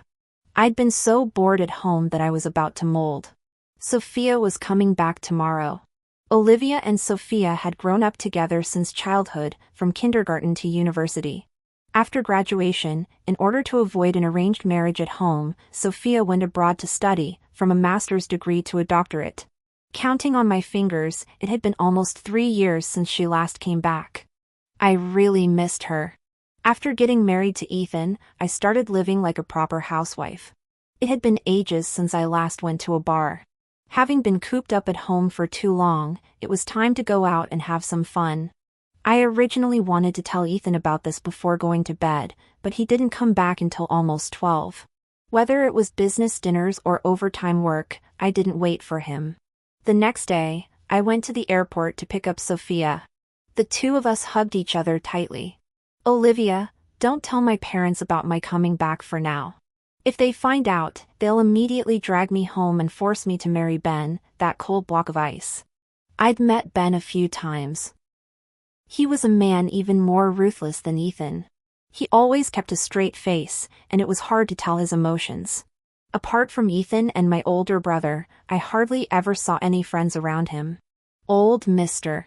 Speaker 1: I'd been so bored at home that I was about to mold. Sophia was coming back tomorrow. Olivia and Sophia had grown up together since childhood, from kindergarten to university. After graduation, in order to avoid an arranged marriage at home, Sophia went abroad to study, from a master's degree to a doctorate. Counting on my fingers, it had been almost 3 years since she last came back. I really missed her. After getting married to Ethan, I started living like a proper housewife. It had been ages since I last went to a bar. Having been cooped up at home for too long, it was time to go out and have some fun. I originally wanted to tell Ethan about this before going to bed, but he didn't come back until almost 12. Whether it was business dinners or overtime work, I didn't wait for him. The next day, I went to the airport to pick up Sophia. The 2 of us hugged each other tightly. "Olivia, don't tell my parents about my coming back for now. If they find out, they'll immediately drag me home and force me to marry Ben, that cold block of ice." I'd met Ben a few times. He was a man even more ruthless than Ethan. He always kept a straight face, and it was hard to tell his emotions. Apart from Ethan and my older brother, I hardly ever saw any friends around him. Old Mr.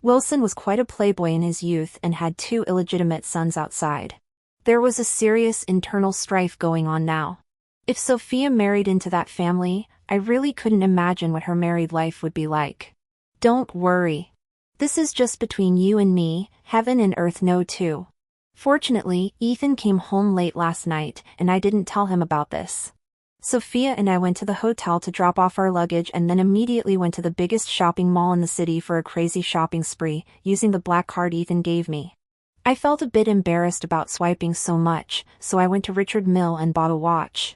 Speaker 1: Wilson was quite a playboy in his youth and had 2 illegitimate sons outside. There was a serious internal strife going on now. If Sophia married into that family, I really couldn't imagine what her married life would be like. "Don't worry. This is just between you and me, heaven and earth know too." Fortunately, Ethan came home late last night, and I didn't tell him about this. Sophia and I went to the hotel to drop off our luggage and then immediately went to the biggest shopping mall in the city for a crazy shopping spree, using the black card Ethan gave me. I felt a bit embarrassed about swiping so much, so I went to Richard Mille and bought a watch.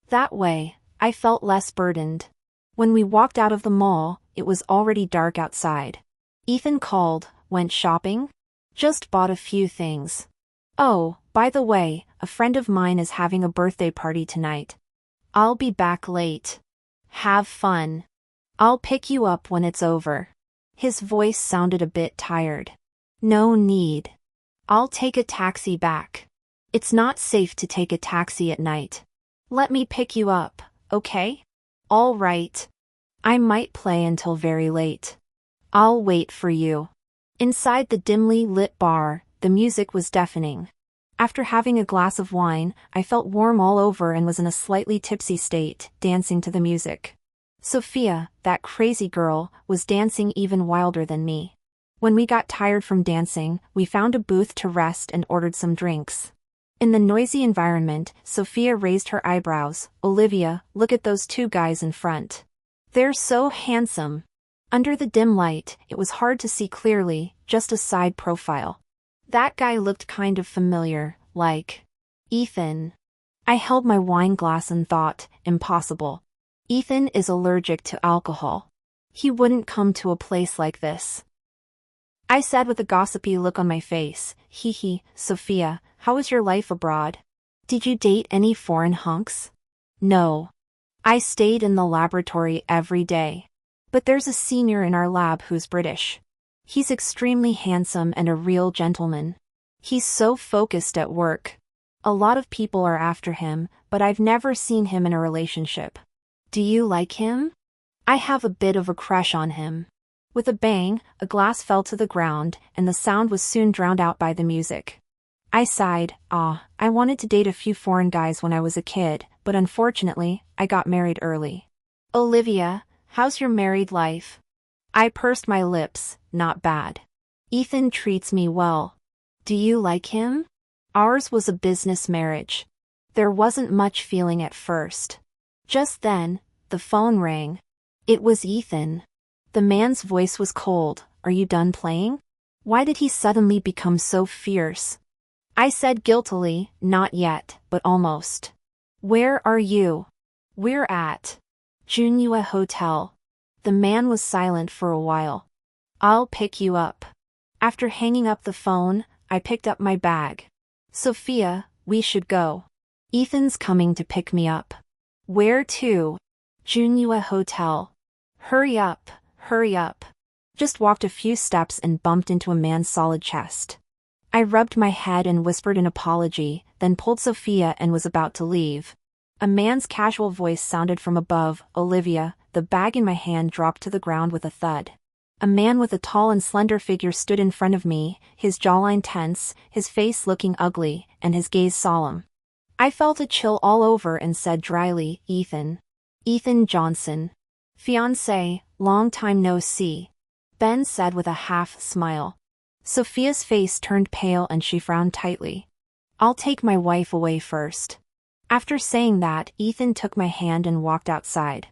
Speaker 1: That way, I felt less burdened. When we walked out of the mall, it was already dark outside. Ethan called, "Went shopping?" "Just bought a few things." "Oh, by the way, a friend of mine is having a birthday party tonight. I'll be back late. Have fun. I'll pick you up when it's over." His voice sounded a bit tired. "No need. I'll take a taxi back. It's not safe to take a taxi at night. Let me pick you up, okay?" "All right. I might play until very late. I'll wait for you." Inside the dimly lit bar, the music was deafening. After having a glass of wine, I felt warm all over and was in a slightly tipsy state, dancing to the music. Sophia, that crazy girl, was dancing even wilder than me. When we got tired from dancing, we found a booth to rest and ordered some drinks. In the noisy environment, Sophia raised her eyebrows. "Olivia, look at those 2 guys in front. They're so handsome." Under the dim light, it was hard to see clearly, just a side profile. That guy looked kind of familiar, like Ethan. I held my wine glass and thought, impossible. Ethan is allergic to alcohol. He wouldn't come to a place like this. I said with a gossipy look on my face, "Hee, Sophia, how was your life abroad? Did you date any foreign hunks?" "No. I stayed in the laboratory every day. But there's a senior in our lab who's British. He's extremely handsome and a real gentleman. He's so focused at work. A lot of people are after him, but I've never seen him in a relationship. Do you like him? I have a bit of a crush on him. With a bang, a glass fell to the ground, and the sound was soon drowned out by the music. I sighed. I wanted to date a few foreign guys when I was a kid, but unfortunately, I got married early. Olivia, how's your married life? I pursed my lips. Not bad. Ethan treats me well. Do you like him? Ours was a business marriage. There wasn't much feeling at first. Just then, the phone rang. It was Ethan. The man's voice was cold. Are you done playing? Why did he suddenly become so fierce? I said guiltily, not yet, but almost. Where are you? We're at Junua Hotel. The man was silent for a while. I'll pick you up. After hanging up the phone, I picked up my bag. Sophia, we should go. Ethan's coming to pick me up. Where to? Junua Hotel. Hurry up, hurry up. Just walked a few steps and bumped into a man's solid chest. I rubbed my head and whispered an apology, then pulled Sophia and was about to leave. A man's casual voice sounded from above. Olivia. The bag in my hand dropped to the ground with a thud. A man with a tall and slender figure stood in front of me, his jawline tense, his face looking ugly, and his gaze solemn. I felt a chill all over and said dryly, Ethan. Ethan Johnson. Fiancé, long time no see. Ben said with a half smile. Sophia's face turned pale and she frowned tightly. I'll take my wife away first. After saying that, Ethan took my hand and walked outside.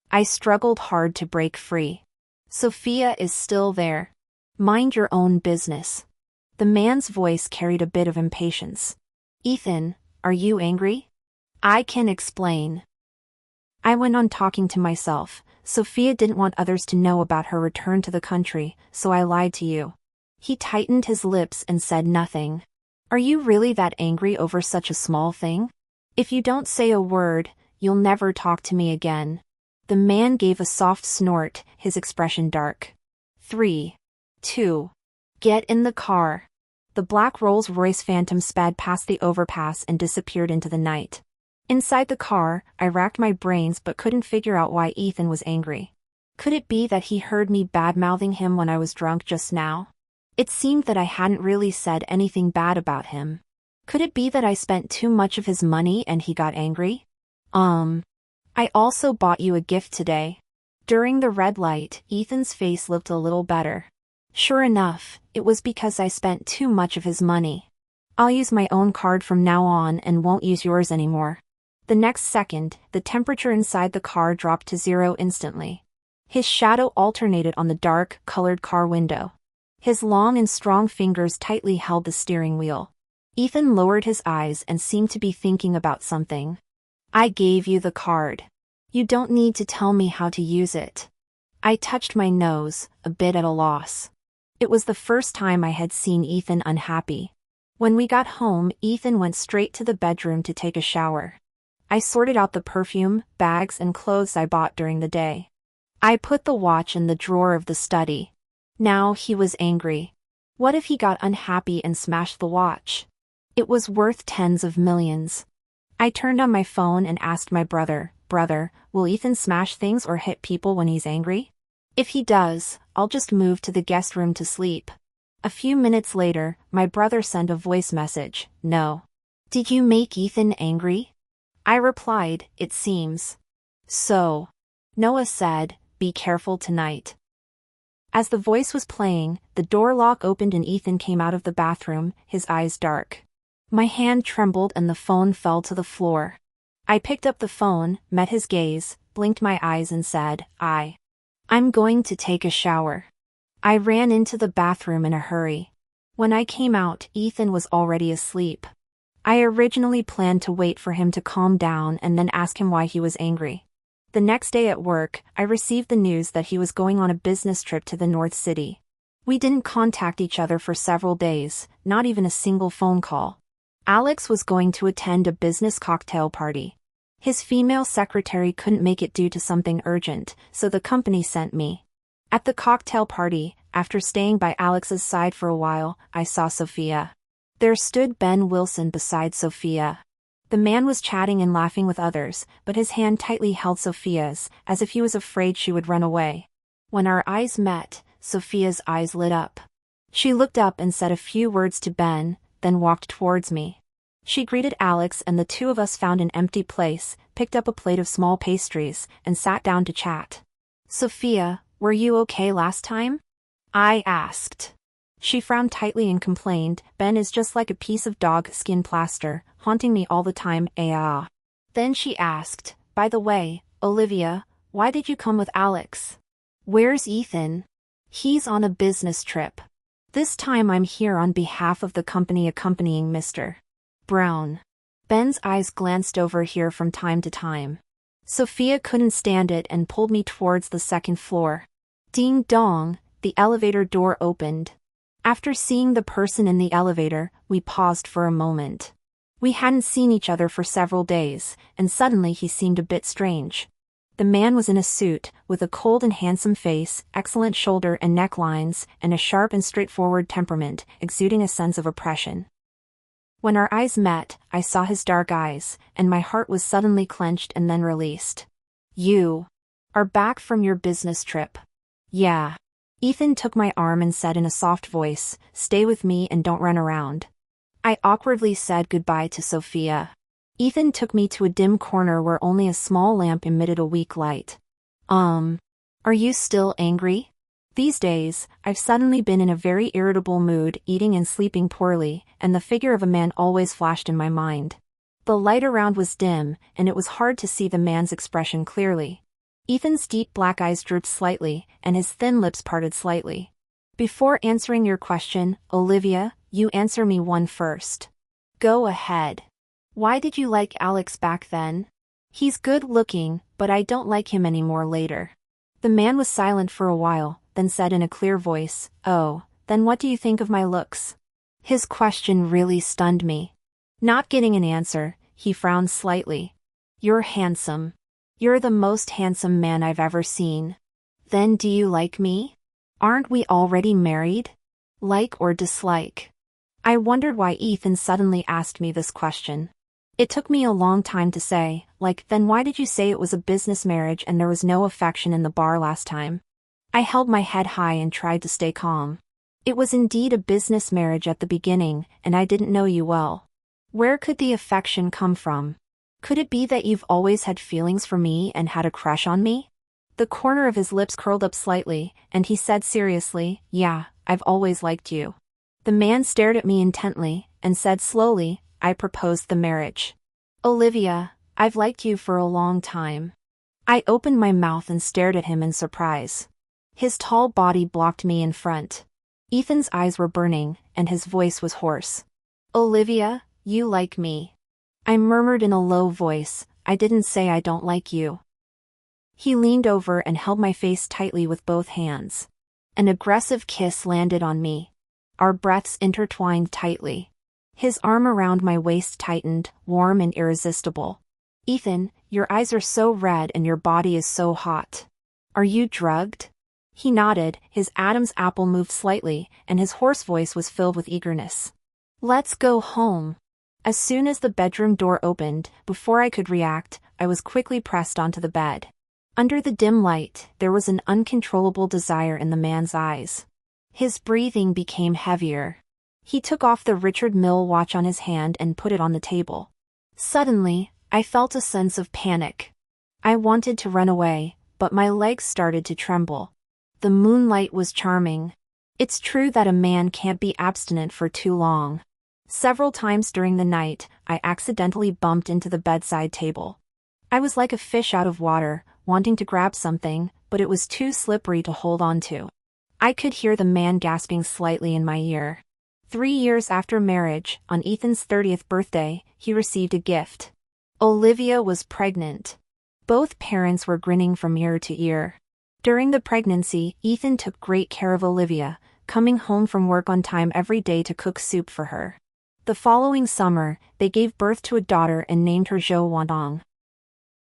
Speaker 1: I struggled hard to break free. Sophia is still there. Mind your own business. The man's voice carried a bit of impatience. Ethan, are you angry? I can explain. I went on talking to myself. Sophia didn't want others to know about her return to the country, so I lied to you. He tightened his lips and said nothing. Are you really that angry over such a small thing? If you don't say a word, you'll never talk to me again. The man gave a soft snort, his expression dark. 3, 2. Get in the car. The black Rolls-Royce Phantom sped past the overpass and disappeared into the night. Inside the car, I racked my brains but couldn't figure out why Ethan was angry. Could it be that he heard me bad-mouthing him when I was drunk just now? It seemed that I hadn't really said anything bad about him. Could it be that I spent too much of his money and he got angry? I also bought you a gift today. During the red light, Ethan's face looked a little better. Sure enough, it was because I spent too much of his money. I'll use my own card from now on and won't use yours anymore. The next second, the temperature inside the car dropped to 0 instantly. His shadow alternated on the dark, colored car window. His long and strong fingers tightly held the steering wheel. Ethan lowered his eyes and seemed to be thinking about something. I gave you the card. You don't need to tell me how to use it. I touched my nose, a bit at a loss. It was the first time I had seen Ethan unhappy. When we got home, Ethan went straight to the bedroom to take a shower. I sorted out the perfume, bags and clothes I bought during the day. I put the watch in the drawer of the study. Now he was angry. What if he got unhappy and smashed the watch? It was worth tens of millions. I turned on my phone and asked my brother, will Ethan smash things or hit people when he's angry? If he does, I'll just move to the guest room to sleep. A few minutes later, my brother sent a voice message, no. Did you make Ethan angry? I replied, it seems so. Noah said, be careful tonight. As the voice was playing, the door lock opened and Ethan came out of the bathroom, his eyes dark. My hand trembled and the phone fell to the floor. I picked up the phone, met his gaze, blinked my eyes and said, I'm going to take a shower. I ran into the bathroom in a hurry. When I came out, Ethan was already asleep. I originally planned to wait for him to calm down and then ask him why he was angry. The next day at work, I received the news that he was going on a business trip to the North City. We didn't contact each other for several days, not even a single phone call. Alex was going to attend a business cocktail party. His female secretary couldn't make it due to something urgent, so the company sent me. At the cocktail party, after staying by Alex's side for a while, I saw Sophia. There stood Ben Wilson beside Sophia. The man was chatting and laughing with others, but his hand tightly held Sophia's, as if he was afraid she would run away. When our eyes met, Sophia's eyes lit up. She looked up and said a few words to Ben, then walked towards me. She greeted Alex and the two of us found an empty place, picked up a plate of small pastries, and sat down to chat. "Sophia, were you okay last time?" I asked. She frowned tightly and complained, "Ben is just like a piece of dog skin plaster, haunting me all the time, ah." Then she asked, "By the way, Olivia, why did you come with Alex? Where's Ethan?" "He's on a business trip. This time I'm here on behalf of the company accompanying Mr. Brown." Ben's eyes glanced over here from time to time. Sophia couldn't stand it and pulled me towards the second floor. Ding dong, the elevator door opened. After seeing the person in the elevator, we paused for a moment. We hadn't seen each other for several days, and suddenly he seemed a bit strange. The man was in a suit, with a cold and handsome face, excellent shoulder and neck lines, and a sharp and straightforward temperament, exuding a sense of oppression. When our eyes met, I saw his dark eyes, and my heart was suddenly clenched and then released. "You are back from your business trip?" "Yeah." Ethan took my arm and said in a soft voice, "Stay with me and don't run around." I awkwardly said goodbye to Sophia. Ethan took me to a dim corner where only a small lamp emitted a weak light. Are you still angry?" These days, I've suddenly been in a very irritable mood, eating and sleeping poorly, and the figure of a man always flashed in my mind. The light around was dim, and it was hard to see the man's expression clearly. Ethan's deep black eyes drooped slightly, and his thin lips parted slightly. "Before answering your question, Olivia, you answer me one first." "Go ahead. Why did you like Alex back then?" "He's good looking, but I don't like him anymore later." The man was silent for a while, then said in a clear voice, "Oh, then what do you think of my looks?" His question really stunned me. Not getting an answer, he frowned slightly. "You're handsome. You're the most handsome man I've ever seen." "Then do you like me? Aren't we already married?" Like or dislike? I wondered why Ethan suddenly asked me this question. It took me a long time to say, then why did you say it was a business marriage and there was no affection in the bar last time? I held my head high and tried to stay calm. It was indeed a business marriage at the beginning, and I didn't know you well. Where could the affection come from? Could it be that you've always had feelings for me and had a crush on me? The corner of his lips curled up slightly, and he said seriously, "Yeah, I've always liked you." The man stared at me intently, and said slowly, "I proposed the marriage." "Olivia, I've liked you for a long time." I opened my mouth and stared at him in surprise. His tall body blocked me in front. Ethan's eyes were burning, and his voice was hoarse. "Olivia, you like me." I murmured in a low voice, "I didn't say I don't like you." He leaned over and held my face tightly with both hands. An aggressive kiss landed on me. Our breaths intertwined tightly. His arm around my waist tightened, warm and irresistible. "Ethan, your eyes are so red and your body is so hot. Are you drugged?" He nodded, his Adam's apple moved slightly, and his hoarse voice was filled with eagerness. "Let's go home." As soon as the bedroom door opened, before I could react, I was quickly pressed onto the bed. Under the dim light, there was an uncontrollable desire in the man's eyes. His breathing became heavier. He took off the Richard Mille watch on his hand and put it on the table. Suddenly, I felt a sense of panic. I wanted to run away, but my legs started to tremble. The moonlight was charming. It's true that a man can't be abstinent for too long. Several times during the night, I accidentally bumped into the bedside table. I was like a fish out of water, wanting to grab something, but it was too slippery to hold on to. I could hear the man gasping slightly in my ear. 3 years after marriage, on Ethan's 30th birthday, he received a gift. Olivia was pregnant. Both parents were grinning from ear to ear. During the pregnancy, Ethan took great care of Olivia, coming home from work on time every day to cook soup for her. The following summer, they gave birth to a daughter and named her Jo Wandong.